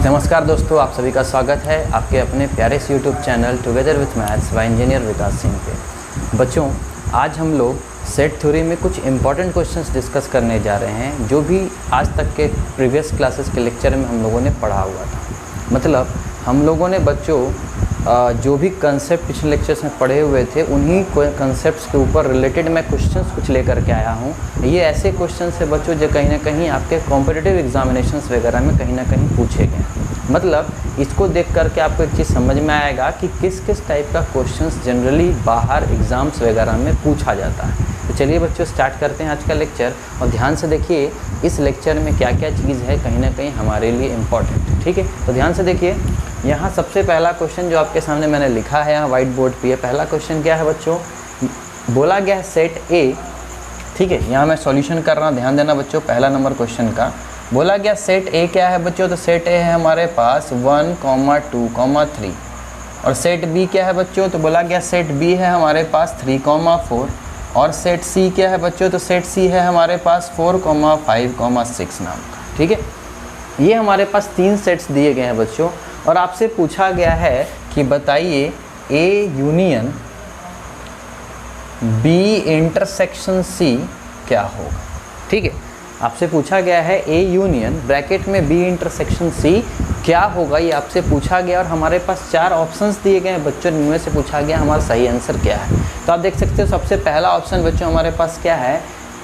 नमस्कार दोस्तों, आप सभी का स्वागत है आपके अपने प्यारे से YouTube channel together with maths by engineer Vikas Singh पे। बच्चों, आज हम लोग सेट थ्योरी में कुछ इंपॉर्टेंट क्वेश्चंस डिस्कस करने जा रहे हैं जो भी आज तक के प्रीवियस क्लासेस के लेक्चर में हम लोगों ने पढ़ा हुआ था। मतलब हम लोगों ने बच्चों जो भी कंसेप्ट पिछले लेक्चर्स में पढ़े हुए थे उन्हीं कंसेप्ट्स के ऊपर रिलेटेड मैं क्वेश्चंस कुछ लेकर के आया हूँ। ये ऐसे क्वेश्चंस है बच्चों जो कहीं ना कहीं आपके कॉम्पिटिटिव एग्जामिनेशंस वगैरह में कहीं ना कहीं पूछे गए। मतलब इसको देख करके आपको एक चीज़ समझ में आएगा कि किस किस टाइप का क्वेश्चंस जनरली बाहर एग्ज़ाम्स वगैरह में पूछा जाता है। तो चलिए बच्चों, स्टार्ट करते हैं आज का लेक्चर और ध्यान से देखिए इस लेक्चर में क्या क्या चीज़ है कहीं ना कहीं हमारे लिए इम्पॉर्टेंट। ठीक है, तो ध्यान से देखिए। यहाँ सबसे पहला क्वेश्चन जो आपके सामने मैंने लिखा है यहाँ व्हाइट बोर्ड पे, पहला क्वेश्चन क्या है बच्चों, बोला गया है सेट ए। ठीक है, यहाँ मैं सॉल्यूशन कर रहा हूँ, ध्यान देना बच्चों। पहला नंबर क्वेश्चन का बोला गया सेट ए क्या है बच्चों, तो सेट ए है हमारे पास 1, 2, 3। और सेट बी क्या है बच्चों, तो बोला गया सेट बी है हमारे पास 3, 4। और सेट सी क्या है बच्चों, तो सेट सी है हमारे पास 4, 5, 6 नाम का। ठीक है, ये हमारे पास 3 सेट्स दिए गए हैं बच्चों और आपसे पूछा गया है कि बताइए A union B intersection C क्या होगा। ठीक है, आपसे पूछा गया है ए यूनियन ब्रैकेट में बी इंटरसेक्शन सी क्या होगा, ये आपसे पूछा गया और हमारे पास 4 ऑप्शंस दिए गए हैं बच्चों। इनमें से पूछा गया हमारा सही आंसर क्या है। तो आप देख सकते हो सबसे पहला ऑप्शन बच्चों हमारे पास क्या है,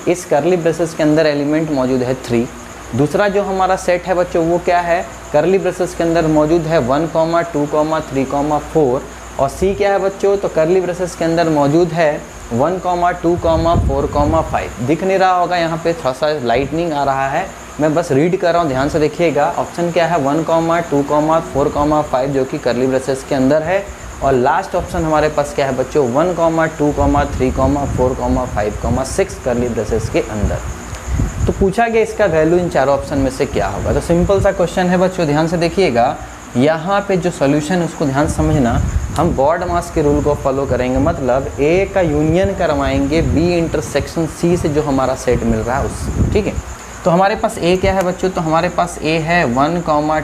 इस कर्ली ब्रेसेस के अंदर एलिमेंट मौजूद है 3। दूसरा जो हमारा सेट है बच्चों वो क्या है, कर्ली ब्रेसेस के अंदर मौजूद है 1, 2, 3, 4। और सी क्या है बच्चों, तो कर्ली ब्रेसेस के अंदर मौजूद है 1, 2, 4, 5। दिख नहीं रहा होगा, यहाँ पे थोड़ा सा लाइटनिंग आ रहा है, मैं बस रीड कर रहा हूँ, ध्यान से देखिएगा। ऑप्शन क्या है 1, 2, 4, 5 जो कि कर्ली ब्रेसेस के अंदर है। और लास्ट ऑप्शन हमारे पास क्या है बच्चों 1, 2, 3, 4, 5, 6 कर्ली ब्रेसेस के अंदर। तो पूछा गया इसका वैल्यू इन 4 ऑप्शन में से क्या होगा। तो सिंपल सा क्वेश्चन है बच्चों, ध्यान से देखिएगा। यहाँ पे जो सॉल्यूशन है उसको ध्यान से समझना, हम बॉड मास के रूल को फॉलो करेंगे। मतलब ए का यूनियन करवाएंगे बी इंटरसेक्शन सी से जो हमारा सेट मिल रहा है उससे। ठीक है, तो हमारे पास ए क्या है बच्चों, तो हमारे पास ए है 1,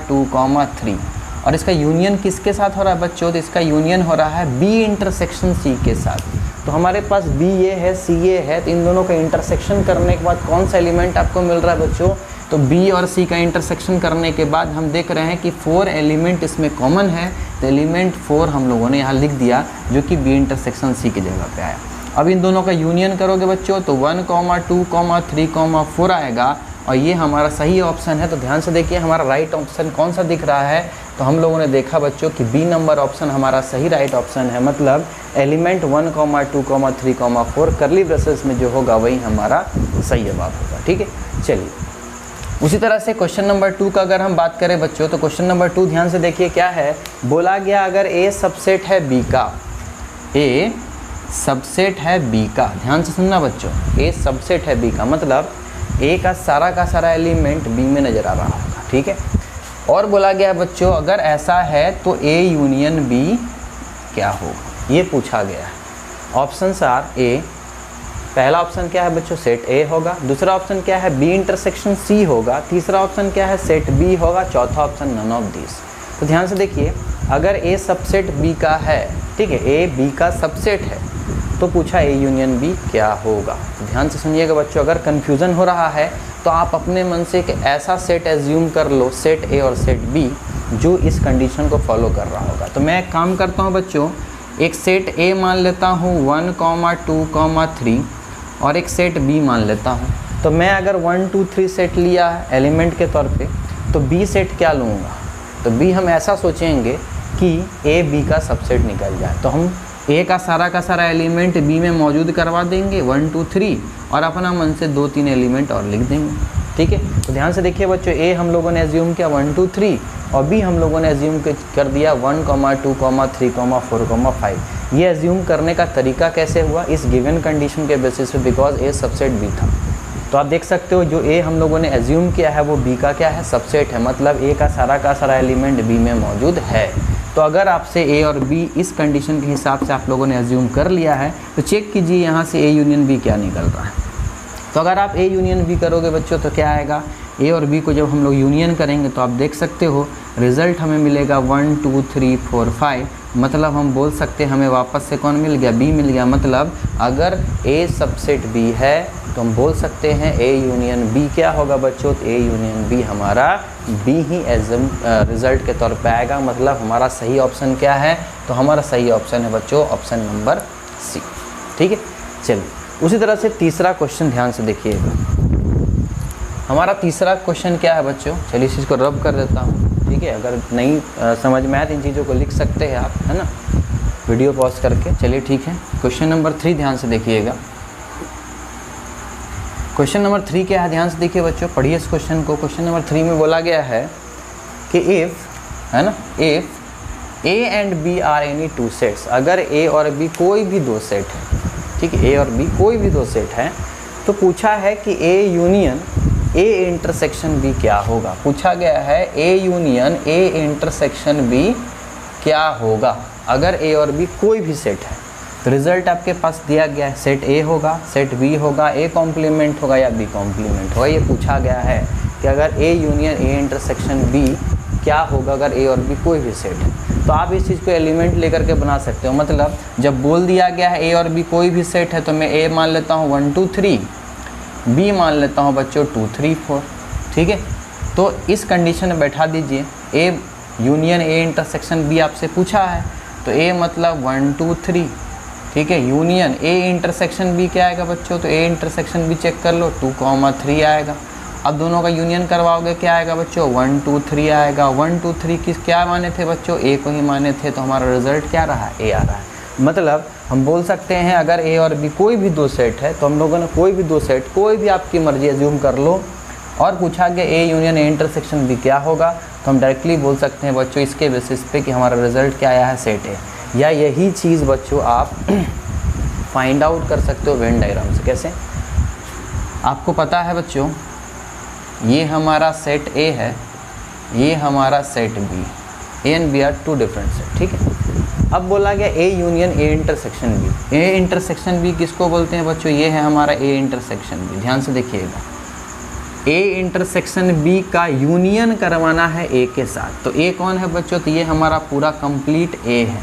2, 3। और इसका यूनियन किसके साथ हो रहा है बच्चों, तो इसका यूनियन हो रहा है बी इंटरसेक्शन सी के साथ। तो हमारे पास बी ये है सी ये है, तो इन दोनों का इंटरसेक्शन करने के बाद कौन सा एलिमेंट आपको मिल रहा है बच्चों, तो बी और सी का इंटरसेक्शन करने के बाद हम देख रहे हैं कि 4 एलिमेंट इसमें कॉमन है। तो एलिमेंट 4 हम लोगों ने यहाँ लिख दिया जो कि बी इंटरसेक्शन सी की जगह पे आया। अब इन दोनों का यूनियन करोगे बच्चों तो 1, 2, 3, 4 आएगा और ये हमारा सही ऑप्शन है। तो ध्यान से देखिए हमारा राइट ऑप्शन कौन सा दिख रहा है, तो हम लोगों ने देखा बच्चों कि बी नंबर ऑप्शन हमारा सही राइट ऑप्शन है। मतलब एलिमेंट 1, 2, 3, 4 कर्ली ब्रेसेस में जो होगा वही हमारा सही जवाब होगा। ठीक है, चलिए उसी तरह से क्वेश्चन नंबर 2 का अगर हम बात करें बच्चों, तो क्वेश्चन नंबर 2 ध्यान से देखिए क्या है, बोला गया अगर ए सबसेट है बी का, ए सबसेट है बी का, ध्यान से सुनना बच्चों, ए सबसेट है बी का मतलब ए का सारा एलिमेंट बी में नज़र आ रहा होगा। ठीक है, और बोला गया बच्चों अगर ऐसा है तो ए यूनियन बी क्या होगा, ये पूछा गया है। ऑप्शंस आर ए, पहला ऑप्शन क्या है बच्चों सेट ए होगा, दूसरा ऑप्शन क्या है बी इंटरसेक्शन सी होगा, तीसरा ऑप्शन क्या है सेट बी होगा, चौथा ऑप्शन नन ऑफ दिस। तो ध्यान से देखिए अगर ए सबसेट बी का है, ठीक है, ए बी का सबसेट है, तो पूछा ए यूनियन बी क्या होगा। तो ध्यान से सुनिएगा बच्चों, अगर कन्फ्यूज़न हो रहा है तो आप अपने मन से एक ऐसा सेट एज्यूम कर लो, सेट ए और सेट बी, जो इस कंडीशन को फॉलो कर रहा होगा। तो मैं एक काम करता हूँ बच्चों, एक सेट ए मान लेता हूँ 1, 2, 3 और एक सेट बी मान लेता हूँ। तो मैं अगर 1, 2, 3 सेट लिया एलिमेंट के तौर पे, तो बी सेट क्या लूँगा, तो बी हम ऐसा सोचेंगे कि ए बी का सबसेट निकल जाए। तो हम ए का सारा एलिमेंट बी में मौजूद करवा देंगे 1, 2, 3 और अपना मन से 2, 3 एलिमेंट और लिख देंगे। ठीक है, तो ध्यान से देखिए बच्चों, ए हम लोगों ने एज्यूम किया 1, 2, 3 और बी हम लोगों ने एज्यूम कर दिया 1, 2, 3, 4, 5। ये एज्यूम करने का तरीका कैसे हुआ, इस गिवन कंडीशन के बेसिस पे, बिकॉज ए सबसेट बी था। तो आप देख सकते हो जो ए हम लोगों ने एज्यूम किया है वो बी का क्या है, सबसेट है। मतलब ए का सारा एलिमेंट बी में मौजूद है। तो अगर आपसे ए और बी इस कंडीशन के हिसाब से आप लोगों ने एज्यूम कर लिया है, तो चेक कीजिए यहाँ से ए यूनियन बी क्या निकल रहा है। तो अगर आप ए यूनियन बी करोगे बच्चों तो क्या आएगा, ए और बी को जब हम लोग यूनियन करेंगे तो आप देख सकते हो रिज़ल्ट हमें मिलेगा 1 2 3 4 5, मतलब हम बोल सकते हैं हमें वापस से कौन मिल गया, बी मिल गया। मतलब अगर ए सबसेट बी है तो हम बोल सकते हैं ए यूनियन बी क्या होगा बच्चों, तो ए यूनियन बी हमारा बी ही एज रिज़ल्ट के तौर पे आएगा। मतलब हमारा सही ऑप्शन क्या है, तो हमारा सही ऑप्शन है बच्चों ऑप्शन नंबर सी। ठीक है, चलिए उसी तरह से तीसरा क्वेश्चन ध्यान से देखिएगा। हमारा तीसरा क्वेश्चन क्या है बच्चों, चलिए इस चीज़ को रब कर देता हूँ। ठीक है, अगर नहीं समझ में आए तो इन चीज़ों को लिख सकते हैं आप, है ना, वीडियो पॉज करके। चलिए ठीक है, क्वेश्चन नंबर 3 ध्यान से देखिएगा। क्वेश्चन नंबर 3 क्या है, ध्यान से देखिए बच्चों, पढ़िए इस क्वेश्चन को। क्वेश्चन नंबर 3 में बोला गया है कि इफ़, है ना, if A and B are any two sets, अगर ए और बी कोई भी दो सेट है, ठीक है, ए और बी कोई भी दो सेट है, तो पूछा है कि A union A intersection B क्या होगा। पूछा गया है A union A intersection B क्या होगा अगर ए और बी कोई भी सेट है। तो रिज़ल्ट आपके पास दिया गया है, सेट ए होगा, सेट बी होगा, ए कॉम्प्लीमेंट होगा या बी कॉम्प्लीमेंट होगा। ये पूछा गया है कि अगर A union A intersection B क्या होगा अगर ए और बी कोई भी सेट है। तो आप इस चीज़ को एलिमेंट लेकर के बना सकते हो। मतलब जब बोल दिया गया है ए और बी कोई भी सेट है तो मैं ए मान लेता हूँ 1 2 3, बी मान लेता हूँ बच्चों 2 3 4। ठीक है, तो इस कंडीशन में बैठा दीजिए A union A intersection B आपसे पूछा है, तो ए मतलब 1 2 3। ठीक है, यूनियन ए इंटरसेक्शन बी क्या आएगा बच्चों, तो ए इंटरसेक्शन बी चेक कर लो 2 3 आएगा। अब दोनों का यूनियन करवाओगे क्या आएगा बच्चों, 1 2 3 आएगा। 1 2 3 किस क्या माने थे बच्चों, ए को ही माने थे, तो हमारा रिजल्ट क्या रहा, ए आ रहा है। मतलब हम बोल सकते हैं अगर ए और बी कोई भी दो सेट है तो हम लोगों ने कोई भी दो सेट, कोई भी आपकी मर्जी एज्यूम कर लो, और पूछा गया A union A intersection B क्या होगा, तो हम डायरेक्टली बोल सकते हैं बच्चों इसके बेसिस पे कि हमारा रिजल्ट क्या आया है, सेट है। या यही चीज़ बच्चों आप फाइंड आउट कर सकते हो वेन डायग्राम से। कैसे, आपको पता है बच्चों ये हमारा सेट ए है, ये हमारा set B, A and B are two different set. ठीक है, अब बोला गया A union A intersection B. A intersection B किसको बोलते हैं बच्चों, ये है हमारा ए इंटरसेक्शन बी। ध्यान से देखिएगा, ए इंटरसेक्शन बी का यूनियन करवाना है ए के साथ। तो ए कौन है बच्चों, तो ये हमारा पूरा कंप्लीट ए है।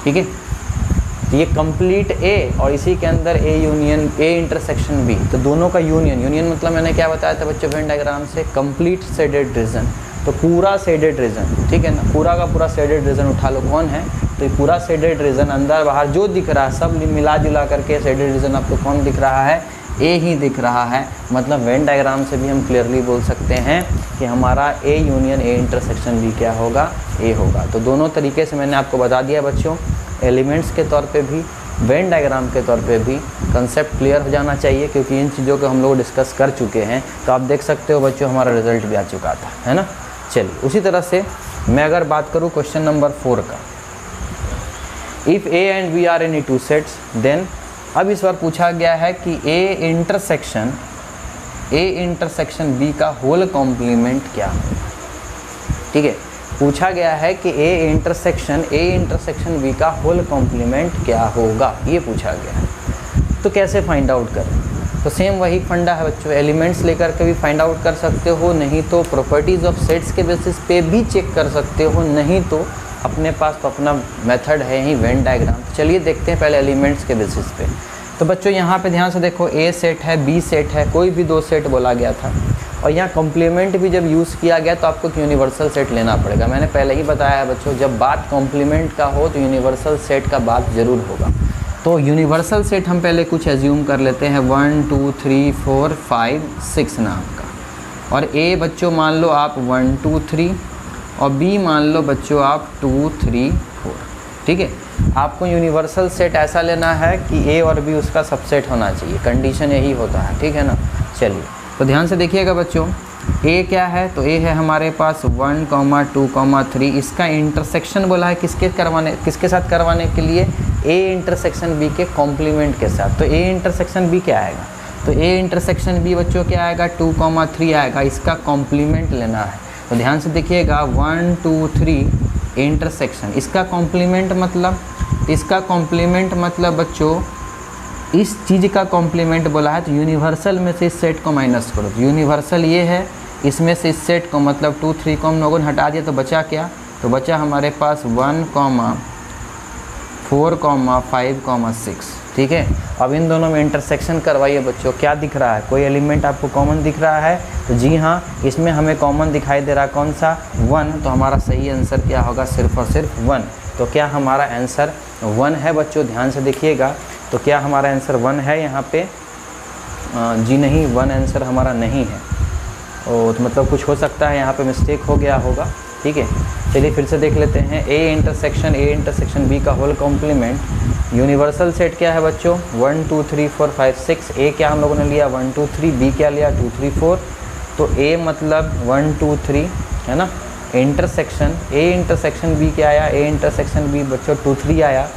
ठीक है, तो ये कंप्लीट ए और इसी के अंदर A union A intersection B, तो दोनों का यूनियन। यूनियन मतलब मैंने क्या बताया था बच्चों वेन डायग्राम से, कंप्लीट शेडेड रीजन। तो पूरा शेडेड रीजन, ठीक है ना, पूरा का पूरा शेडेड रीजन उठा लो कौन है, तो ये पूरा शेडेड रीजन अंदर बाहर जो दिख रहा है सब मिला जुला करके शेडेड रीजन आपको कौन दिख रहा है, ए ही दिख रहा है। मतलब वेन डायग्राम से भी हम क्लियरली बोल सकते हैं कि हमारा A union A intersection B क्या होगा, ए होगा। तो दोनों तरीके से मैंने आपको बता दिया बच्चों, एलिमेंट्स के तौर पे भी, वेन डायग्राम के तौर पे भी कंसेप्ट क्लियर हो जाना चाहिए, क्योंकि इन चीज़ों को हम लोग डिस्कस कर चुके हैं। तो आप देख सकते हो बच्चों हमारा रिजल्ट भी आ चुका था, है ना। चलिए उसी तरह से मैं अगर बात करूँ क्वेश्चन नंबर 4 का, if A and B are any two sets then, अब इस बार पूछा गया है कि ए इंटरसेक्शन बी का होल कॉम्प्लीमेंट क्या है। ठीक है, पूछा गया है कि ए इंटरसेक्शन बी का होल कॉम्प्लीमेंट क्या होगा, ये पूछा गया है। तो कैसे फाइंड आउट करें, तो सेम वही फंडा है बच्चों, एलिमेंट्स लेकर के भी फाइंड आउट कर सकते हो, नहीं तो प्रॉपर्टीज़ ऑफ सेट्स के बेसिस पे भी चेक कर सकते हो, नहीं तो अपने पास तो अपना मेथड है ही वेन डायग्राम। तो चलिए देखते हैं पहले एलिमेंट्स के बेसिस पे। तो बच्चों यहाँ पे ध्यान से देखो, ए सेट है, बी सेट है, कोई भी दो सेट बोला गया था, और यहाँ कॉम्प्लीमेंट भी जब यूज़ किया गया तो आपको यूनिवर्सल सेट लेना पड़ेगा। मैंने पहले ही बताया है बच्चों, जब बात कॉम्प्लीमेंट का हो तो यूनिवर्सल सेट का बात ज़रूर होगा। तो यूनिवर्सल सेट हम पहले कुछ एज्यूम कर लेते हैं, 1 2 3 4 5 6 नाम का, और ए बच्चों मान लो आप 1 2 3 और बी मान लो बच्चों आप 2 3 4। ठीक है, आपको यूनिवर्सल सेट ऐसा लेना है कि ए और बी उसका सबसेट होना चाहिए, कंडीशन यही होता है। ठीक है ना, चलिए तो ध्यान से देखिएगा बच्चों, ए क्या है, तो ए है हमारे पास 1 2 3, इसका इंटरसेक्शन बोला है किसके साथ करवाने के लिए, ए इंटरसेक्शन बी के कॉम्प्लीमेंट के साथ। तो ए इंटरसेक्शन बी क्या आएगा, तो ए इंटरसेक्शन बी बच्चों क्या आएगा, 2 3 आएगा, इसका कॉम्प्लीमेंट लेना है। तो ध्यान से देखिएगा 1 2 3 इंटरसेक्शन, इसका कॉम्प्लीमेंट मतलब बच्चों इस चीज़ का कॉम्प्लीमेंट बोला है तो यूनिवर्सल में से इस सेट को माइनस करो। तो यूनिवर्सल ये है, इसमें से इस सेट को मतलब 2 3 को हम लोगों ने हटा दिया तो बचा क्या, तो बचा हमारे पास 1, 4, 5, 6। ठीक है, अब इन दोनों में इंटरसेक्शन करवाइए बच्चों। क्या दिख रहा है, कोई एलिमेंट आपको कॉमन दिख रहा है? तो जी हाँ, इसमें हमें कॉमन दिखाई दे रहा है कौन सा, 1। तो हमारा सही आंसर क्या होगा, सिर्फ और सिर्फ 1। तो क्या हमारा आंसर 1 है बच्चों? ध्यान से देखिएगा। तो क्या हमारा आंसर 1 है यहाँ पे? जी नहीं, 1 आंसर हमारा नहीं है। और तो मतलब कुछ हो सकता है यहाँ पे मिस्टेक हो गया होगा। ठीक है, चलिए फिर से देख लेते हैं। ए इंटरसेक्शन बी का होल कॉम्प्लीमेंट। यूनिवर्सल सेट क्या है बच्चों, 1 2 3 4 5 6। ए क्या हम लोगों ने लिया 1 2 3, बी क्या लिया 2 3 4। तो ए मतलब 1 2 3 है ना। इंटरसेक्शन ए इंटरसेक्शन बी क्या आया, ए इंटरसेक्शन बी बच्चों 2 3 आया।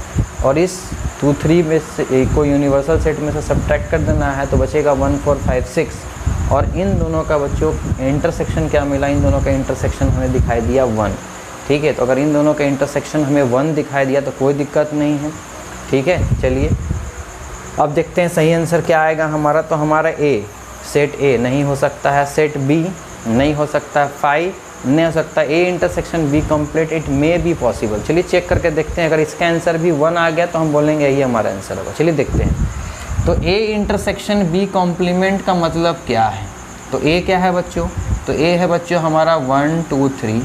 और इस 2 3 में से ए को यूनिवर्सल सेट में से सब्ट्रैक्ट कर देना है तो बचेगा 1 4 5 6। और इन दोनों का बच्चों इंटरसेक्शन क्या मिला, इन दोनों का इंटरसेक्शन हमें दिखाई दिया 1। ठीक है, तो अगर इन दोनों का इंटरसेक्शन हमें 1 दिखाई दिया तो कोई दिक्कत नहीं है। ठीक है, चलिए अब देखते हैं सही आंसर क्या आएगा हमारा। तो हमारा ए, सेट ए नहीं हो सकता है, सेट बी नहीं हो सकता है, 5 नहीं हो सकता, A intersection B complete, it may be possible. चलिए चेक करके देखते हैं, अगर इसका आंसर भी 1 आ गया तो हम बोलेंगे यही हमारा आंसर होगा। चलिए देखते हैं। तो ए इंटरसेक्शन बी कॉम्प्लीमेंट का मतलब क्या है? तो ए क्या है बच्चों, तो ए है बच्चों हमारा 1 2 3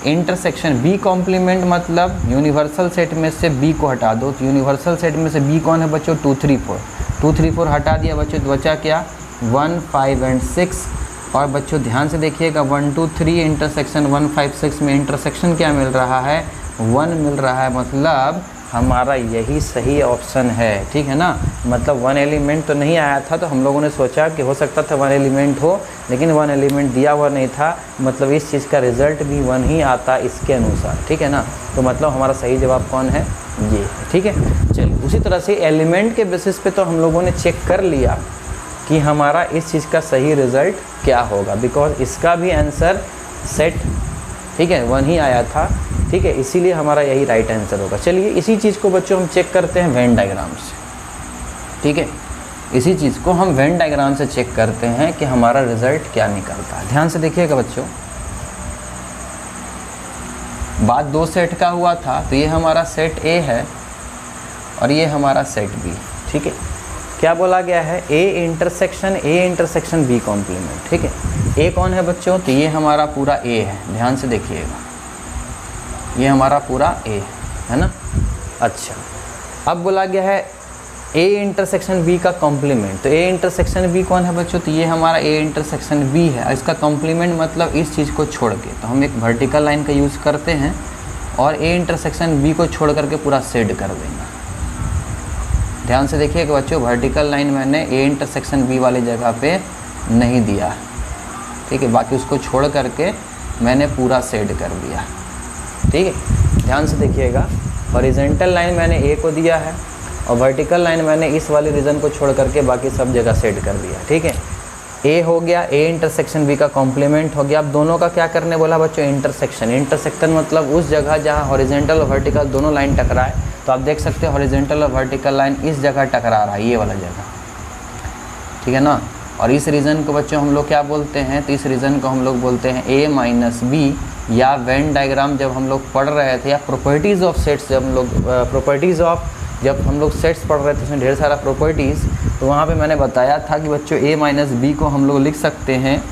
इंटरसेक्शन बी कॉम्प्लीमेंट मतलब यूनिवर्सल सेट में से बी को हटा दो। तो यूनिवर्सल सेट में से बी कौन है बच्चों, 2 3 4। 2 3 4 हटा दिया बच्चों तो बचा क्या, 1 5 एंड 6। और बच्चों ध्यान से देखिएगा 1 2 3 इंटरसेक्शन 1 5 6 में इंटरसेक्शन क्या मिल रहा है, 1 मिल रहा है। मतलब हमारा यही सही ऑप्शन है। ठीक है ना, मतलब 1 एलिमेंट तो नहीं आया था तो हम लोगों ने सोचा कि हो सकता था 1 एलिमेंट हो, लेकिन 1 एलिमेंट दिया हुआ नहीं था। मतलब इस चीज़ का रिजल्ट भी 1 ही आता इसके अनुसार। ठीक है ना, तो मतलब हमारा सही जवाब कौन है, ये। ठीक है, चलिए उसी तरह से एलिमेंट के बेसिस पे तो हम लोगों ने चेक कर लिया कि हमारा इस चीज़ का सही रिज़ल्ट क्या होगा, बिकॉज इसका भी आंसर सेट, ठीक है, 1 ही आया था। ठीक है, इसीलिए हमारा यही राइट आंसर होगा। चलिए इसी चीज़ को बच्चों हम चेक करते हैं वेन डायग्राम से। ठीक है, इसी चीज़ को हम वेन डायग्राम से चेक करते हैं कि हमारा रिज़ल्ट क्या निकलता है। ध्यान से देखिएगा बच्चों, बात 2 सेट का हुआ था, तो ये हमारा सेट ए है और ये हमारा सेट बी। ठीक है, क्या बोला गया है, ए इंटरसेक्शन बी कॉम्प्लीमेंट। ठीक है, ए कौन है बच्चों, तो ये हमारा पूरा ए है। ध्यान से देखिएगा, ये हमारा पूरा ए है ना। अच्छा, अब बोला गया है ए इंटरसेक्शन बी का कॉम्प्लीमेंट। तो ए इंटरसेक्शन बी कौन है बच्चों, तो ये हमारा ए इंटरसेक्शन बी है। इसका कॉम्प्लीमेंट मतलब इस चीज़ को छोड़ के, तो हम एक वर्टिकल लाइन का यूज़ करते हैं और ए इंटरसेक्शन बी को छोड़ करके पूरा शेड कर देंगे। ध्यान से देखिएगा बच्चों, वर्टिकल लाइन मैंने ए इंटरसेक्शन बी वाली जगह पे नहीं दिया है। ठीक है, बाकी उसको छोड़ करके मैंने पूरा शेड कर दिया। ठीक है, ध्यान से देखिएगा, हॉरिजॉन्टल लाइन मैंने ए को दिया है और वर्टिकल लाइन मैंने इस वाले रीजन को छोड़ करके बाकी सब जगह सेट कर दिया। ठीक है, ए हो गया, ए इंटरसेक्शन बी का कॉम्प्लीमेंट हो गया। अब दोनों का क्या करने बोला बच्चों, इंटरसेक्शन मतलब उस जगह जहाँ हॉरिजॉन्टल और वर्टिकल दोनों लाइन टकराए। तो आप देख सकते हो हॉरिजॉन्टल और वर्टिकल लाइन इस जगह टकरा रहा है, ये वाला जगह। ठीक है ना, और इस रीजन को बच्चों हम लोग क्या बोलते हैं, तो इस रीजन को हम लोग बोलते हैं ए माइनस बी। या वेन डायग्राम जब हम लोग पढ़ रहे थे, या प्रॉपर्टीज़ ऑफ सेट्स जब हम लोग जब हम लोग सेट्स पढ़ रहे थे, उसमें ढेर सारा प्रॉपर्टीज़, तो वहाँ पे मैंने बताया था कि बच्चों ए माइनस बी को हम लोग लिख सकते हैं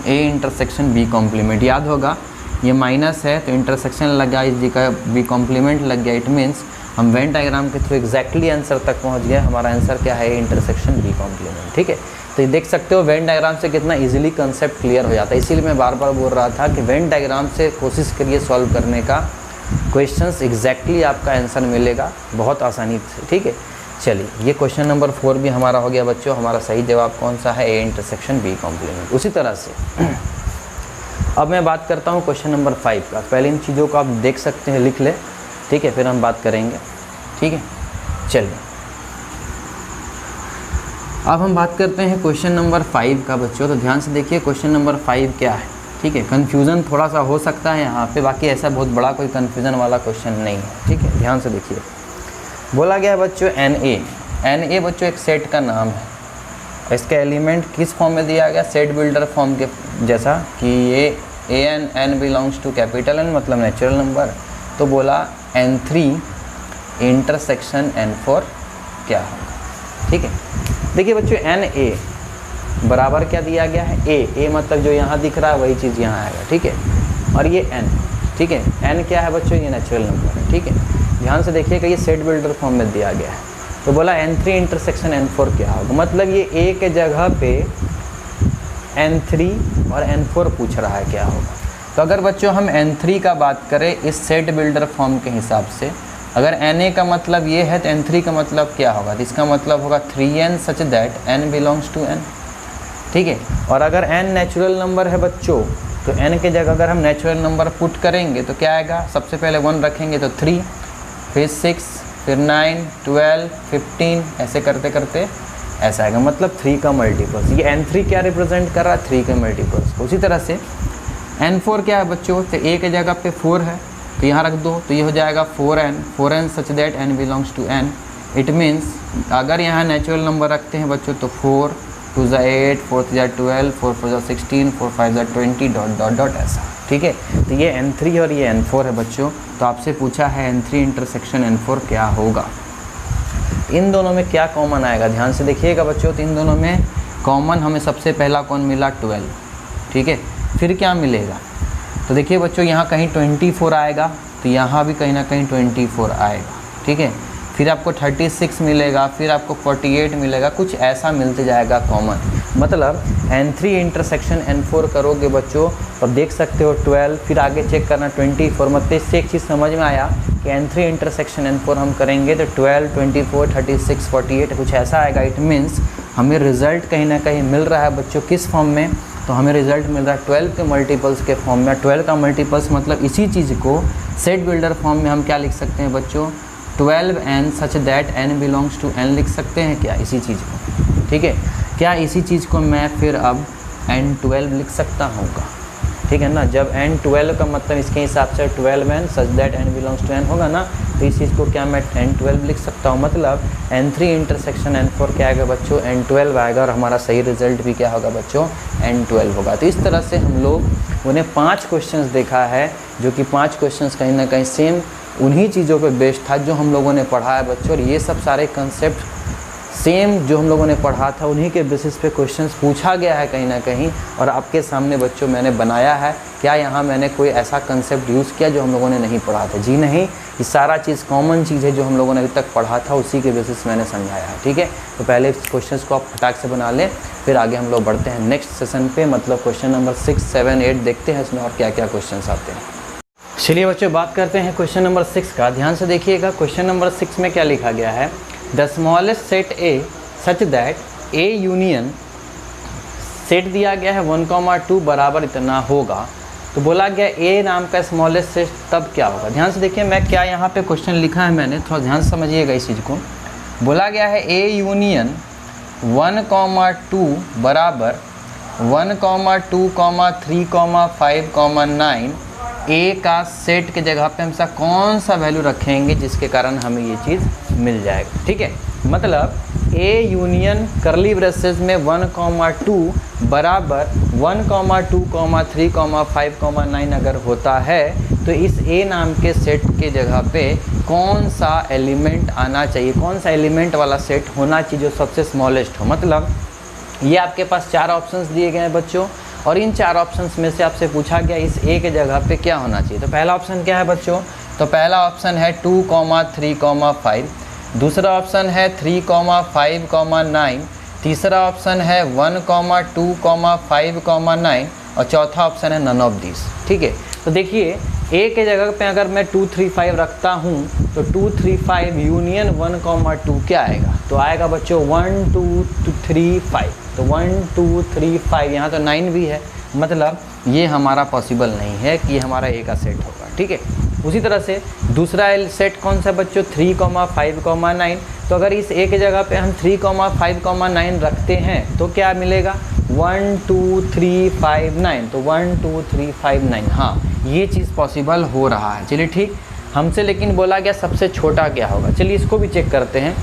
ए इंटरसेक्शन बी कॉम्प्लीमेंट। याद होगा, ये माइनस है तो इंटरसेक्शन लग गया, इस जी का बी कॉम्प्लीमेंट लग गया। इट मीन्स हम वेन डायग्राम के थ्रू एग्जैक्टली आंसर तक पहुँच गए। हमारा आंसर क्या है, ए इंटरसेक्शन बी कॉम्प्लीमेंट। ठीक है, तो ये देख सकते हो वेन डायग्राम से कितना इजीली कंसेप्ट क्लियर हो जाता है। इसीलिए मैं बार बार बोल रहा था कि वेन डायग्राम से कोशिश करिए सॉल्व करने का, क्वेश्चंस एग्जैक्टली आपका आंसर मिलेगा बहुत आसानी से। ठीक है, चलिए ये क्वेश्चन नंबर 4 भी हमारा हो गया बच्चों। हमारा सही जवाब कौन सा है, ए इंटरसेक्शन बी कॉम्प्लीमेंट। उसी तरह से अब मैं बात करता हूँ क्वेश्चन नंबर 5 का। पहले इन चीज़ों को आप देख सकते हैं, लिख ले। ठीक है, फिर हम बात करेंगे। ठीक है, चलिए अब हम बात करते हैं क्वेश्चन नंबर 5 का बच्चों। तो ध्यान से देखिए क्वेश्चन नंबर 5 क्या है। ठीक है, कन्फ्यूज़न थोड़ा सा हो सकता है यहाँ पे, बाकी ऐसा बहुत बड़ा कोई कन्फ्यूज़न वाला क्वेश्चन नहीं है। ठीक है, ध्यान से देखिए, बोला गया है बच्चों एन ए NA बच्चों एक सेट का नाम है, इसका एलिमेंट किस फॉर्म में दिया गया, सेट बिल्डर फॉर्म के जैसा कि ये n belongs to capital N मतलब नेचुरल नंबर। तो बोला N3 इंटरसेक्शन N4 क्या होगा। ठीक है, देखिए बच्चों NA बराबर क्या दिया गया है, A मतलब जो यहाँ दिख रहा है वही चीज़ यहाँ आएगा। ठीक है, और ये N, ठीक है, N क्या है बच्चों, ये नेचुरल नंबर है। ठीक है, ध्यान से देखिएगा, ये सेट बिल्डर फॉर्म में दिया गया है। तो बोला N3 इंटरसेक्शन N4 क्या होगा, मतलब ये A के जगह पे N3 और N4 पूछ रहा है क्या होगा। तो अगर बच्चों हम N3 का बात करें इस सेट बिल्डर फॉर्म के हिसाब से, अगर NA का मतलब ये है तो N3 का मतलब क्या होगा, तो इसका मतलब होगा 3n such that n belongs to n। ठीक है, और अगर n नेचुरल नंबर है बच्चों तो n के जगह अगर हम नेचुरल नंबर पुट करेंगे तो क्या आएगा, सबसे पहले 1 रखेंगे तो 3, फिर 6, फिर 9, 12, 15, ऐसे करते करते ऐसा आएगा, मतलब 3 का मल्टीपल्स। ये N3 क्या रिप्रेजेंट कर रहा है, 3 के मल्टीपल्स। उसी तरह से N4 क्या है बच्चों, तो A के जगह पे 4 है तो यहाँ रख दो, तो ये हो जाएगा 4n such that n belongs to n। It means अगर यहाँ नेचुरल नंबर रखते हैं बच्चों तो 4 2 8, 4 3 12, 4 4 16, 4 5 20 डॉट डॉट डॉट ऐसा। ठीक है, तो ये N3 और ये N4 है बच्चों। तो आपसे पूछा है N3 इंटरसेक्शन N4 क्या होगा। इन दोनों में क्या कॉमन आएगा, ध्यान से देखिएगा बच्चों। तो इन दोनों में कॉमन हमें सबसे पहला कौन मिला, 12। ठीक है, फिर क्या मिलेगा, तो देखिए बच्चों यहाँ कहीं 24 आएगा, तो यहाँ भी कहीं ना कहीं 24 आएगा। ठीक है, फिर आपको 36 मिलेगा, फिर आपको 48 मिलेगा, कुछ ऐसा मिलते जाएगा कॉमन। मतलब N3 इंटरसेक्शन N4 करोगे बच्चों और देख सकते हो 12, फिर आगे चेक करना 24। मतलब इससे एक चीज़ समझ में आया कि N3 इंटरसेक्शन N4 हम करेंगे तो 12, 24, 36, 48 कुछ ऐसा आएगा। इट मीन्स हमें रिज़ल्ट कहीं ना कहीं मिल रहा है बच्चों किस फॉर्म में, तो हमें रिज़ल्ट मिल रहा है 12 के मल्टीपल्स के फॉर्म में। 12 का मल्टीपल्स मतलब इसी चीज़ को सेट बिल्डर फॉर्म में हम क्या लिख सकते हैं बच्चों, 12n such that n belongs to n लिख सकते हैं क्या, इसी चीज़ को। ठीक है, क्या इसी चीज़ को मैं फिर अब n12 लिख सकता हूँ का, ठीक है ना। जब n12 का मतलब इसके हिसाब से 12n such that n belongs to n होगा ना, तो इस चीज़ को क्या मैं n12 लिख सकता हूँ। मतलब N3 इंटरसेक्शन N4 क्या आएगा बच्चों, n12 आएगा, और हमारा सही रिजल्ट भी क्या होगा बच्चों, n12 होगा। तो इस तरह से हम लोग उन्हें 5 क्वेश्चंस देखा है, जो कि 5 क्वेश्चंस कहीं ना कहीं सेम उन्हीं चीज़ों पे बेस्ड था जो हम लोगों ने पढ़ा है बच्चों। और ये सब सारे कंसेप्ट सेम जो हम लोगों ने पढ़ा था उन्हीं के बेसिस पे क्वेश्चंस पूछा गया है कहीं ना कहीं, और आपके सामने बच्चों मैंने बनाया है। क्या यहाँ मैंने कोई ऐसा कंसेप्ट यूज़ किया जो हम लोगों ने नहीं पढ़ा था? जी नहीं, ये सारा चीज़ कॉमन चीज़ है जो हम लोगों ने अभी तक पढ़ा था, उसी के बेसिस मैंने समझाया है। ठीक है, तो पहले क्वेश्चंस को आप फटाक से बना लें, फिर आगे हम लोग बढ़ते हैं नेक्स्ट सेशन पे, मतलब क्वेश्चन नंबर 6, 7, 8 देखते हैं इसमें और क्या क्या क्वेश्चन आते हैं। चलिए बच्चों बात करते हैं क्वेश्चन नंबर 6 का। ध्यान से देखिएगा, क्वेश्चन नंबर 6 में क्या लिखा गया है, the smallest set A such that A union, set दिया गया है 1,2 बराबर इतना होगा। तो बोला गया ए नाम का स्मॉलेस्ट सेट तब क्या होगा। ध्यान से देखिए मैं क्या यहाँ पे क्वेश्चन लिखा है मैंने, थोड़ा ध्यान से समझिएगा इस चीज़ को। बोला गया है ए यूनियन 1,2 बराबर 1,2, 3, 5, 9 ए का सेट के जगह पे हम सा कौन सा वैल्यू रखेंगे जिसके कारण हमें ये चीज़ मिल जाएगा। ठीक है, मतलब ए यूनियन करली ब्रेसेस में 1,2 बराबर 1,2, 3, 5, 9 अगर होता है तो इस ए नाम के सेट के जगह पे कौन सा एलिमेंट आना चाहिए, कौन सा एलिमेंट वाला सेट होना चाहिए जो सबसे स्मॉलेस्ट हो। मतलब ये आपके पास 4 ऑप्शंस दिए गए हैं बच्चों, और इन 4 ऑप्शंस में से आपसे पूछा गया इस ए के जगह पे क्या होना चाहिए। तो पहला ऑप्शन क्या है बच्चों, तो पहला ऑप्शन है 2, 3, 5, दूसरा ऑप्शन है 3, 5, 9, तीसरा ऑप्शन है 1, 2, 5, 9 और चौथा ऑप्शन है नन ऑफ दिस। ठीक है, तो देखिए ए के जगह पे अगर मैं 2, 3, 5 रखता हूँ तो 2, 3, 5 यूनियन 1, 2 क्या आएगा, तो आएगा बच्चों 1, 2, 3, 5। तो 1, 2, 3, 5, यहाँ तो 9 भी है, मतलब ये हमारा पॉसिबल नहीं है कि ये हमारा ए का सेट होगा। ठीक है, उसी तरह से दूसरा सेट कौन सा बच्चों, 3, 5, 9। तो अगर इस ए के जगह पे हम 3, 5, 9 रखते हैं तो क्या मिलेगा, 1, 2, 3, 5, 9। तो 1, 2, 3, 5, 9, हाँ ये चीज़ पॉसिबल हो रहा है। चलिए ठीक, हमसे लेकिन बोला गया सबसे छोटा क्या होगा। चलिए इसको भी चेक करते हैं।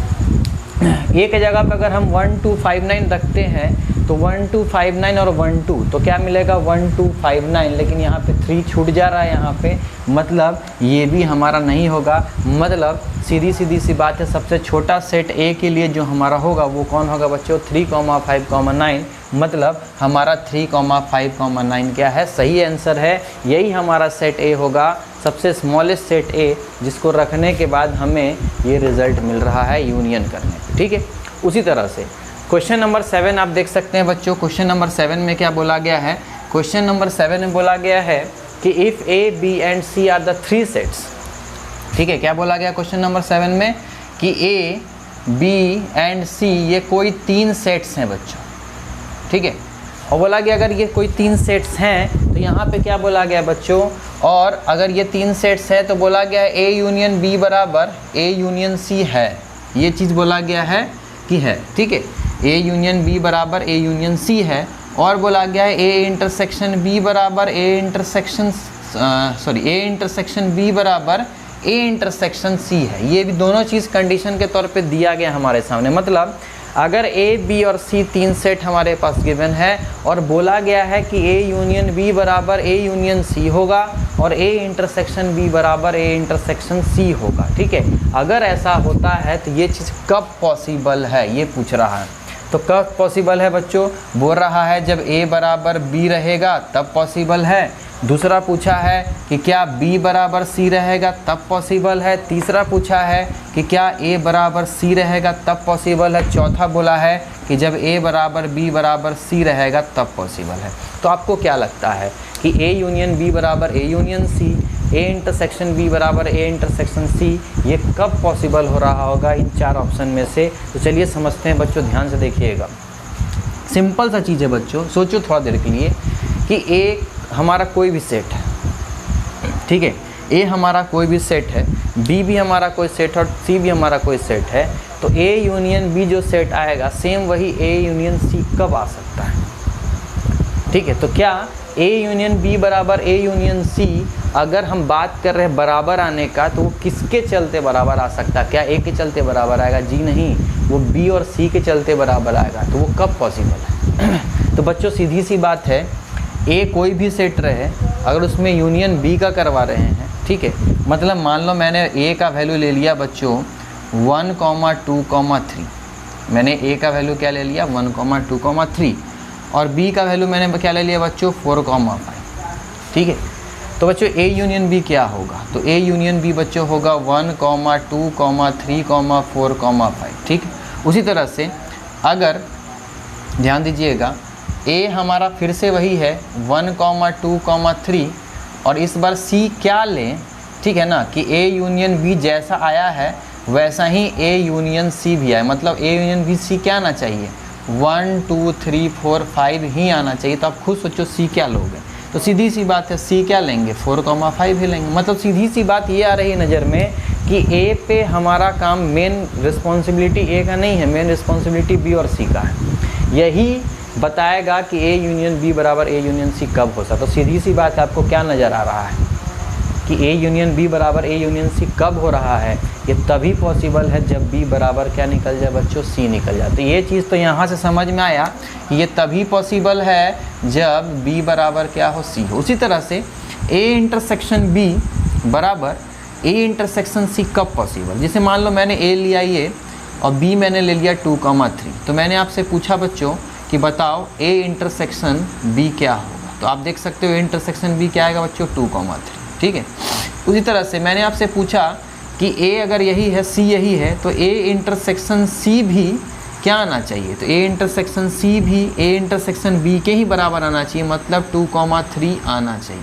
ए के जगह पे अगर हम 1259 रखते हैं तो 1259 और 12 तो क्या मिलेगा 1259, लेकिन यहाँ पे 3 छूट जा रहा है यहाँ पे, मतलब ये भी हमारा नहीं होगा। मतलब सीधी सी बात है, सबसे छोटा सेट ए के लिए जो हमारा होगा वो कौन होगा बच्चों 3,5,9, मतलब हमारा 3,5,9 क्या है, सही आंसर है। यही हमारा सेट ए होगा, सबसे स्मॉलेस्ट सेट ए, जिसको रखने के बाद हमें ये रिज़ल्ट मिल रहा है यूनियन करने पे। ठीक है, उसी तरह से क्वेश्चन नंबर 7 आप देख सकते हैं बच्चों। क्वेश्चन नंबर 7 में क्या बोला गया है, क्वेश्चन नंबर 7 में बोला गया है कि if A B and C are the 3 sets. ठीक है, क्या बोला गया क्वेश्चन नंबर 7 में कि ए बी एंड सी ये कोई 3 सेट्स हैं बच्चों। ठीक है, और बोला गया अगर ये कोई 3 सेट्स हैं तो यहाँ पे क्या बोला गया बच्चों, और अगर ये 3 सेट्स है तो बोला गया है ए यूनियन बी बराबर ए यूनियन सी है, ये चीज़ बोला गया है कि है। ठीक है, ए यूनियन बी बराबर ए यूनियन सी है, और बोला गया है ए इंटरसेक्शन बी बराबर ए इंटरसेक्शन बी बराबर ए इंटरसेक्शन सी है। ये भी दोनों चीज़ कंडीशन के तौर पे दिया गया हमारे सामने। मतलब अगर ए बी और सी 3 सेट हमारे पास गिवन है और बोला गया है कि ए यूनियन बी बराबर ए यूनियन सी होगा और ए इंटरसेक्शन बी बराबर ए इंटरसेक्शन सी होगा। ठीक है, अगर ऐसा होता है तो ये चीज़ कब पॉसिबल है ये पूछ रहा है। तो कब पॉसिबल है बच्चों, बोल रहा है जब ए बराबर बी रहेगा तब पॉसिबल है। दूसरा पूछा है कि क्या बी बराबर सी रहेगा तब पॉसिबल है। तीसरा पूछा है कि क्या ए बराबर सी रहेगा तब पॉसिबल है। चौथा बोला है कि जब ए बराबर बी बराबर सी रहेगा तब पॉसिबल है। तो आपको क्या लगता है कि ए यूनियन बी बराबर A union C, A intersection B बराबर ए इंटरसेक्शन सी, ये कब पॉसिबल हो रहा होगा इन 4 ऑप्शन में से? तो चलिए समझते हैं बच्चों, ध्यान से देखिएगा। सिंपल सा चीज़ है बच्चों, सोचो थोड़ा देर के लिए कि ए हमारा कोई भी सेट है। ठीक है, ए हमारा कोई भी सेट है, बी भी हमारा कोई सेट है और सी भी हमारा कोई सेट है। तो ए यूनियन बी जो सेट आएगा सेम वही ए यूनियन सी कब आ सकता है? ठीक है, तो क्या ए यूनियन बी बराबर ए यूनियन सी, अगर हम बात कर रहे हैं बराबर आने का, तो वो किसके चलते बराबर आ सकता है? क्या ए के चलते बराबर आएगा? जी नहीं, वो बी और सी के चलते बराबर आएगा। तो वो कब पॉसिबल है? तो बच्चों सीधी सी बात है, ए कोई भी सेट रहे अगर उसमें यूनियन बी का करवा रहे हैं, ठीक है, मतलब मान लो मैंने ए का वैल्यू ले लिया बच्चों 1, 2, 3, मैंने ए का वैल्यू क्या ले लिया 1, 2, 3, और बी का वैल्यू मैंने क्या ले लिया बच्चों 4, 5। ठीक है, तो बच्चों ए यूनियन बी क्या होगा? तो ए यूनियन बी बच्चों होगा 1, 2, 3, 4, 5। ठीक है, उसी तरह से अगर ध्यान दीजिएगा ए हमारा फिर से वही है 1, 2, 3, और इस बार सी क्या लें? ठीक है ना, कि ए यूनियन बी जैसा आया है वैसा ही ए यूनियन सी भी आए, मतलब ए यूनियन बी सी क्या आना चाहिए 1, 2, 3, 4, 5 ही आना चाहिए। तो आप खुद सोचो सी क्या लोगे? तो सीधी सी बात है सी क्या लेंगे 4, 5 ही लेंगे। मतलब सीधी सी बात ये आ रही है नज़र में कि ए पे हमारा काम, मेन रिस्पॉन्सिबिलिटी ए का नहीं है, मेन रिस्पॉन्सिबिलिटी बी और सी का है। यही बताएगा कि ए यूनियन बी बराबर ए यूनियन सी कब हो सकता। तो सीधी सी बात है, आपको क्या नज़र आ रहा है कि ए यूनियन बी बराबर ए यूनियन सी कब हो रहा है? ये तभी पॉसिबल है जब बी बराबर क्या निकल जाए बच्चों, सी निकल जाए। तो ये चीज़ तो यहाँ से समझ में आया कि ये तभी पॉसिबल है जब बी बराबर क्या हो, सी हो। उसी तरह से ए इंटरसेक्शन बी बराबर ए इंटरसेक्शन सी कब पॉसिबल? जैसे मान लो मैंने ए लिया ये और बी मैंने ले लिया 2, 3, तो मैंने आपसे पूछा बच्चों कि बताओ ए इंटरसेक्शन बी क्या होगा? तो आप देख सकते हो ए इंटरसेक्शन बी क्या आएगा बच्चों 2, 3। ठीक है, उसी तरह से मैंने आपसे पूछा कि ए अगर यही है सी यही है तो ए इंटरसेक्शन सी भी क्या आना चाहिए? तो ए इंटरसेक्शन सी भी ए इंटरसेक्शन बी के ही बराबर आना चाहिए, मतलब 2, 3 आना चाहिए।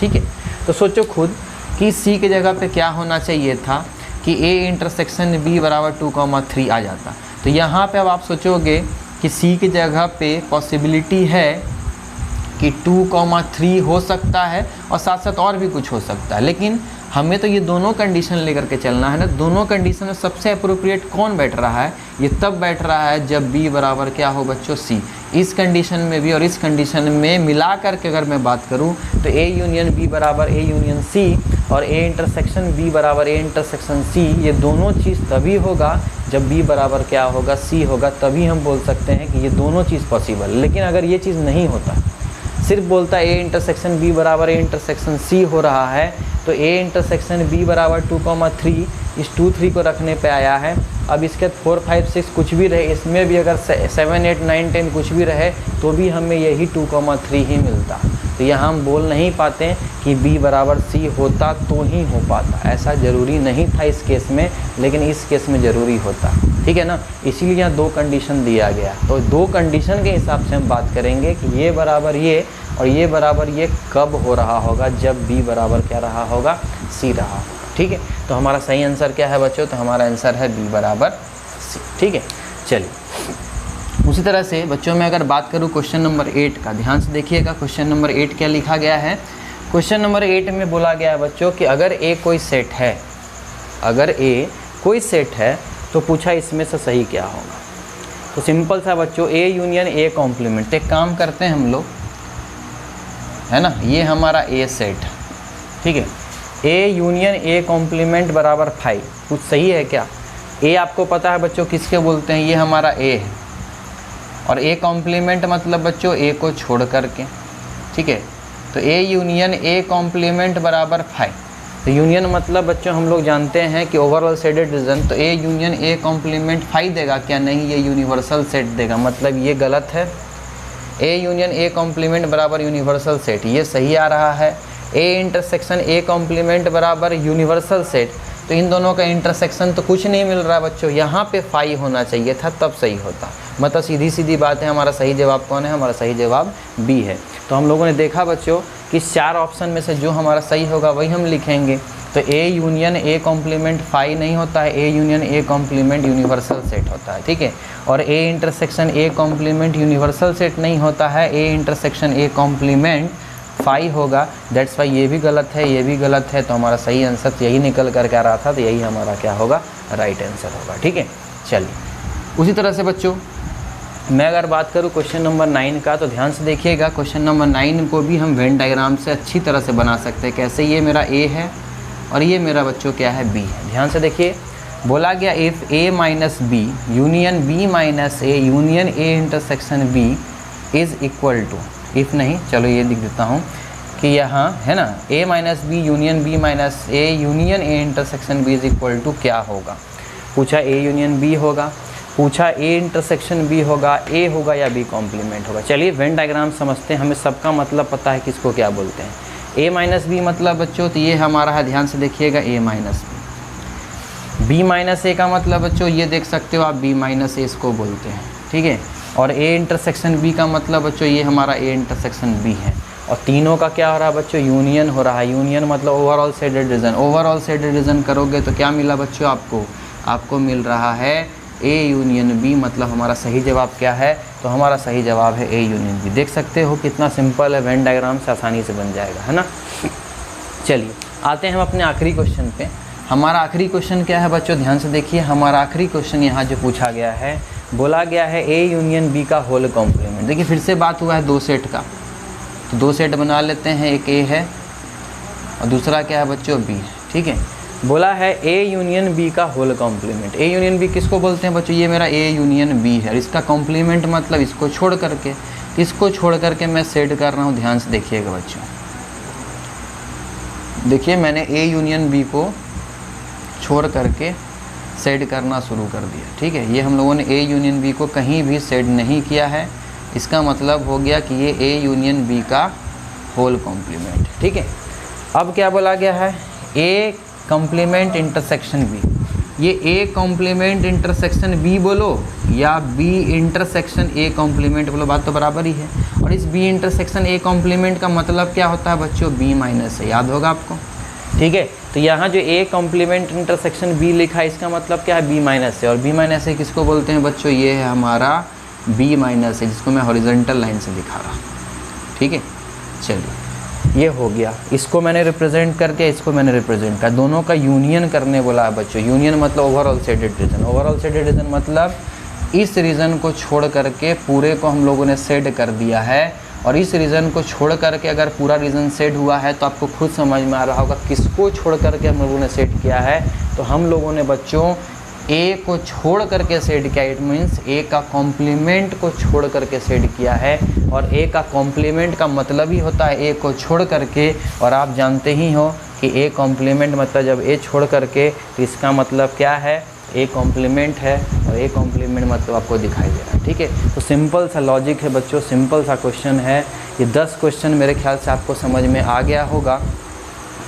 ठीक है, तो सोचो खुद कि सी के जगह पे क्या होना चाहिए था कि ए इंटरसेक्शन बी बराबर 2, 3 आ जाता। तो यहाँ पे अब आप सोचोगे कि सी की जगह पे पॉसिबिलिटी है कि 2, 3 हो सकता है और साथ साथ और भी कुछ हो सकता है, लेकिन हमें तो ये दोनों कंडीशन लेकर के चलना है ना। दोनों कंडीशन में सबसे अप्रोप्रिएट कौन बैठ रहा है? ये तब बैठ रहा है जब बी बराबर क्या हो बच्चों, सी। इस कंडीशन में भी और इस कंडीशन में मिला करके अगर मैं बात करूँ तो ए यूनियन बी बराबर ए यूनियन सी और ए इंटरसेक्शन बी बराबर ए इंटरसेक्शन सी, ये दोनों चीज़ तभी होगा जब बी बराबर क्या होगा, सी होगा, तभी हम बोल सकते हैं कि ये दोनों चीज़ पॉसिबल। लेकिन अगर ये चीज़ नहीं होता, सिर्फ बोलता ए इंटरसेक्शन बी बराबर ए इंटरसेक्शन सी हो रहा है, तो ए इंटरसेक्शन बी बराबर 2,3 इस 2, 3 को रखने पे आया है। अब इसके 4, 5, 6 कुछ भी रहे, इसमें भी अगर 7, 8, 9, 10 कुछ भी रहे तो भी हमें यही 2,3 ही मिलता। तो यहाँ हम बोल नहीं पाते कि b बराबर c होता तो ही हो पाता, ऐसा ज़रूरी नहीं था इस केस में, लेकिन इस केस में ज़रूरी होता। ठीक है ना, इसीलिए यहाँ 2 कंडीशन दिया गया। तो 2 कंडीशन के हिसाब से हम बात करेंगे कि ये बराबर ये और ये बराबर ये कब हो रहा होगा, जब b बराबर क्या रहा होगा, c रहा होगा। ठीक है, तो हमारा सही आंसर क्या है बच्चों, तो हमारा आंसर है b बराबर c। ठीक है, चलिए उसी तरह से बच्चों में अगर बात करूँ क्वेश्चन नंबर 8 का, ध्यान से देखिएगा। क्वेश्चन नंबर 8 क्या लिखा गया है। क्वेश्चन नंबर 8 में बोला गया है बच्चों कि अगर ए कोई सेट है, अगर ए कोई सेट है तो पूछा इसमें से सही क्या होगा। तो सिंपल सा बच्चों, ए यूनियन ए कॉम्प्लीमेंट। एक काम करते हैं हम लोग, है ना, ये हमारा ए सेट, ठीक है, ए यूनियन ए कॉम्प्लीमेंट बराबर 5, कुछ सही है क्या। ए आपको पता है बच्चों किसके बोलते हैं, ये हमारा ए है, और ए कॉम्प्लीमेंट मतलब बच्चों ए को छोड़ करके। ठीक है, तो ए यूनियन ए कॉम्प्लीमेंट बराबर 5। तो यूनियन मतलब बच्चों हम लोग जानते हैं कि ओवरऑल सेटेड रीजन, तो ए यूनियन ए कॉम्प्लीमेंट 5 देगा क्या, नहीं, ये यूनिवर्सल सेट देगा, मतलब ये गलत है। ए यूनियन ए कॉम्प्लीमेंट बराबर यूनिवर्सल सेट, ये सही आ रहा है। ए इंटरसेक्शन ए कॉम्प्लीमेंट बराबर यूनिवर्सल सेट, तो इन दोनों का इंटरसेक्शन तो कुछ नहीं मिल रहा बच्चों, यहाँ पे 5 होना चाहिए था, तब सही होता। मतलब सीधी सीधी बात है, हमारा सही जवाब कौन है, हमारा सही जवाब बी है। तो हम लोगों ने देखा बच्चों कि 4 ऑप्शन में से जो हमारा सही होगा वही हम लिखेंगे। तो ए यूनियन ए कॉम्प्लीमेंट 5 नहीं होता है, A union A complement universal set होता है। ठीक है, और A intersection A complement universal set नहीं होता है, ए इंटरसेक्शन ए कॉम्प्लीमेंट 5 होगा। दैट्स वाई ये भी गलत है, ये भी गलत है, तो हमारा सही आंसर यही निकल कर के आ रहा था, तो यही हमारा क्या होगा, राइट आंसर होगा। ठीक है, चलिए उसी तरह से बच्चों मैं अगर बात करूँ क्वेश्चन नंबर 9 का, तो ध्यान से देखिएगा। क्वेश्चन नंबर 9 को भी हम वेन डायग्राम से अच्छी तरह से बना सकते हैं। कैसे, ये मेरा ए है और ये मेरा बच्चों क्या है, बी है। ध्यान से देखिए, बोला गया if A minus B union B minus A union A intersection B is equal to, if नहीं, चलो ये लिख देता हूँ कि यहाँ है ना, A minus B union B minus A union A intersection B is equal to क्या होगा। पूछा ए यूनियन बी होगा, पूछा ए इंटरसेक्शन बी होगा, ए होगा या बी कॉम्प्लीमेंट होगा। चलिए वेन डायग्राम समझते हैं, हमें सबका मतलब पता है किसको क्या बोलते हैं। ए माइनस बी मतलब बच्चों तो ये हमारा है, ध्यान से देखिएगा, ए माइनस बी। बी माइनस ए का मतलब बच्चों ये देख सकते हो आप, बी माइनस ए इसको बोलते हैं। ठीक है, और ए इंटरसेक्शन बी का मतलब बच्चों ये हमारा ए इंटरसेक्शन बी है। और तीनों का क्या हो रहा है बच्चों, यूनियन हो रहा है। यूनियन मतलब overall shaded region. Overall shaded region करोगे तो क्या मिला बच्चों आपको, आपको मिल रहा है ए यूनियन बी, मतलब हमारा सही जवाब क्या है, तो हमारा सही जवाब है ए यूनियन बी। देख सकते हो कितना सिंपल है, वेन डायग्राम से आसानी से बन जाएगा, है ना। चलिए आते हैं हम अपने आखिरी क्वेश्चन पे। हमारा आखिरी क्वेश्चन क्या है बच्चों, ध्यान से देखिए। हमारा आखिरी क्वेश्चन यहाँ जो पूछा गया है, बोला गया है ए यूनियन बी का होल कॉम्प्लीमेंट। देखिए फिर से बात हुआ है 2 सेट का, तो 2 सेट बना लेते हैं, एक ए है और दूसरा क्या है बच्चों, बी है। ठीक है, बोला है ए यूनियन बी का whole complement. A union B किसको बोलते हैं बच्चों, ये मेरा ए यूनियन बी है, और इसका कॉम्प्लीमेंट मतलब इसको छोड़ करके, इसको छोड़ करके मैं सेट कर रहा हूँ। ध्यान से देखिएगा बच्चों, देखिए मैंने ए यूनियन बी को छोड़ करके सेट करना शुरू कर दिया। ठीक है, ये हम लोगों ने ए यूनियन बी को कहीं भी सेट नहीं किया है, इसका मतलब हो गया कि ये ए यूनियन बी का होल कॉम्प्लीमेंट। ठीक है, अब क्या बोला गया है, ए कॉम्प्लीमेंट इंटरसेक्शन बी। ये ए कॉम्प्लीमेंट इंटरसेक्शन बी बोलो या बी इंटरसेक्शन ए कॉम्प्लीमेंट बोलो, बात तो बराबर ही है। और इस बी इंटरसेक्शन ए कॉम्प्लीमेंट का मतलब क्या होता है बच्चों, बी माइनस ए, याद होगा आपको। ठीक है, तो यहाँ जो ए कॉम्प्लीमेंट इंटरसेक्शन बी लिखा है, इसका मतलब क्या है, बी माइनस ए। और बी माइनस ए किसको बोलते हैं बच्चों, ये है हमारा बी माइनस ए, जिसको मैं हॉरिजॉन्टल लाइन से दिखा रहा हूँ। ठीक है, चलिए ये हो गया, इसको मैंने रिप्रेजेंट करके, इसको मैंने रिप्रेजेंट कर, दोनों का यूनियन करने बोला है बच्चों। यूनियन मतलब overall shaded region. Overall shaded region मतलब इस रीजन को छोड़ करके पूरे को हम लोगों ने सेट कर दिया है, और इस रीज़न को छोड़ करके अगर पूरा रीज़न सेट हुआ है तो आपको खुद समझ में आ रहा होगा किसको छोड़ करके हम लोगों ने सेट किया है। तो हम लोगों ने बच्चों ए को छोड़ करके सेट किया, इट मीन्स ए का कॉम्प्लीमेंट को छोड़ करके सेट किया है। और ए का कॉम्प्लीमेंट का मतलब ही होता है ए को छोड़ करके, और आप जानते ही हो कि ए कॉम्प्लीमेंट मतलब जब ए छोड़ करके तो इसका मतलब क्या है, ए कॉम्प्लीमेंट है, और ए कॉम्प्लीमेंट मतलब आपको दिखाई दे रहा है। ठीक है, तो सिंपल सा लॉजिक है बच्चों, सिंपल सा क्वेश्चन है। ये 10 क्वेश्चन मेरे ख्याल से आपको समझ में आ गया होगा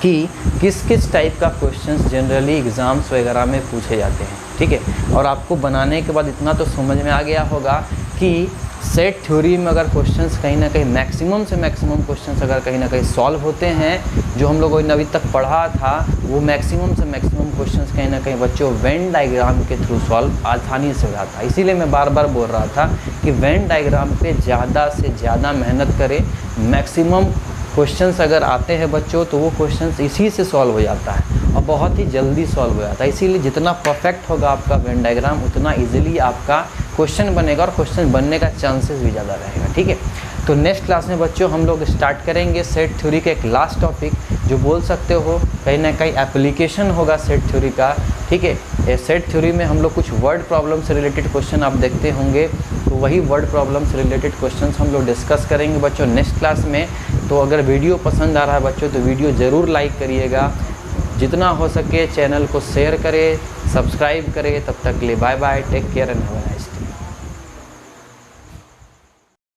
कि किस किस टाइप का क्वेश्चंस जनरली एग्ज़ाम्स वगैरह में पूछे जाते हैं। ठीक है, और आपको बनाने के बाद इतना तो समझ में आ गया होगा कि सेट थ्योरी में अगर क्वेश्चंस कहीं ना कहीं मैक्सिमम से मैक्सिमम क्वेश्चंस अगर कहीं ना कहीं सॉल्व होते हैं, जो हम लोगों ने अभी तक पढ़ा था वो मैक्सिमम से मैक्सिमम क्वेश्चंस कहीं ना कहीं बच्चों वेन डायग्राम के थ्रू सॉल्व आसानी से हो जाता है। इसीलिए मैं बार बार बोल रहा था कि वेन डायग्राम पे ज़्यादा से ज़्यादा मेहनत करें। मैक्सिमम क्वेश्चंस अगर आते हैं बच्चों तो वो क्वेश्चंस इसी से सॉल्व हो जाता है और बहुत ही जल्दी सॉल्व हो जाता है। इसीलिए जितना परफेक्ट होगा आपका वेन डायग्राम उतना इजीली आपका क्वेश्चन बनेगा और क्वेश्चन बनने का चांसेस भी ज़्यादा रहेगा। ठीक है, तो नेक्स्ट क्लास में बच्चों हम लोग स्टार्ट करेंगे सेट थ्योरी का एक लास्ट टॉपिक, जो बोल सकते हो कहीं ना कहीं एप्लीकेशन होगा सेट थ्योरी का। ठीक है, सेट थ्योरी में हम लोग कुछ वर्ड प्रॉब्लम से रिलेटेड क्वेश्चन आप देखते होंगे, तो वही वर्ड प्रॉब्लम से रिलेटेड क्वेश्चन हम लोग डिस्कस करेंगे बच्चों नेक्स्ट क्लास में। तो अगर वीडियो पसंद आ रहा है बच्चों तो वीडियो ज़रूर लाइक करिएगा, जितना हो सके चैनल को शेयर करें, सब्सक्राइब करें। तब तक के लिए bye bye, take care and have a nice day.